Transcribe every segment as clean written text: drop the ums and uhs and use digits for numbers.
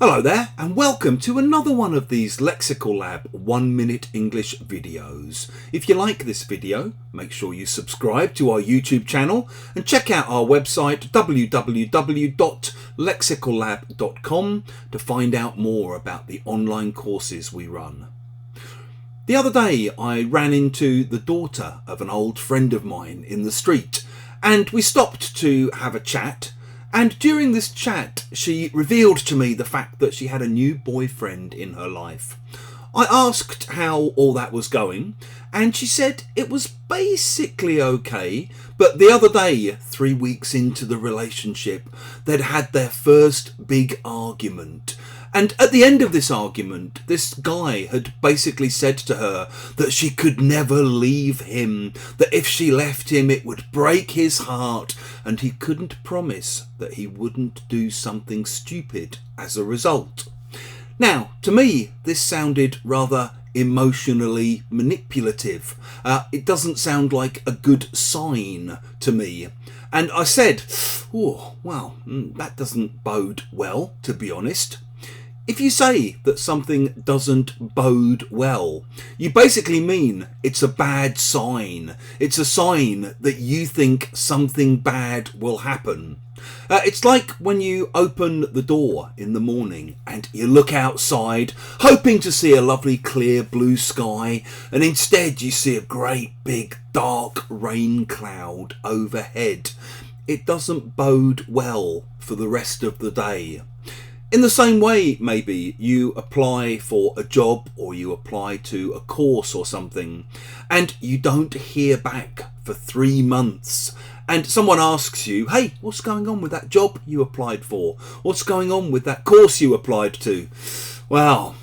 Hello there and welcome to another one of these Lexical Lab 1 minute English videos. If you like this video, make sure you subscribe to our YouTube channel and check out our website www.lexicallab.com to find out more about the online courses we run. The other day I ran into the daughter of an old friend of mine in the street and we stopped to have a chat. And during this chat, she revealed to me the fact that she had a new boyfriend in her life. I asked how all that was going, and she said it was basically okay, but the other day, 3 weeks into the relationship, they'd had their first big argument. And at the end of this argument, this guy had basically said to her that she could never leave him, that if she left him it would break his heart, and he couldn't promise that he wouldn't do something stupid as a result. Now, to me, this sounded rather emotionally manipulative. It doesn't sound like a good sign to me. And I said, oh, well, that doesn't bode well, to be honest. If you say that something doesn't bode well, you basically mean it's a bad sign. It's a sign that you think something bad will happen. It's like when you open the door in the morning and you look outside hoping to see a lovely clear blue sky, and instead you see a great big dark rain cloud overhead. It doesn't bode well for the rest of the day. In the same way, maybe you apply for a job or you apply to a course or something and you don't hear back for 3 months, and someone asks you, hey, what's going on with that job you applied for? What's going on with that course you applied to? Well,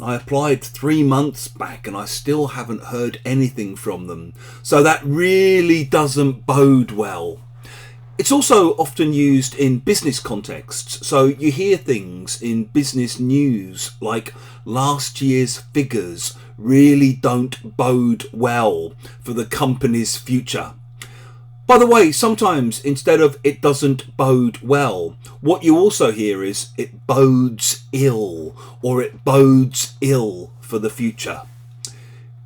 I applied 3 months back and I still haven't heard anything from them. So that really doesn't bode well. It's also often used in business contexts, so you hear things in business news like last year's figures really don't bode well for the company's future. By the way, sometimes instead of it doesn't bode well, what you also hear is it bodes ill, or it bodes ill for the future.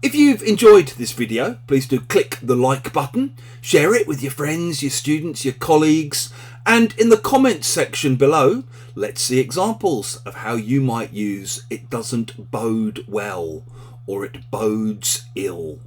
If you've enjoyed this video, please do click the like button, share it with your friends, your students, your colleagues, and in the comments section below, let's see examples of how you might use it doesn't bode well or it bodes ill.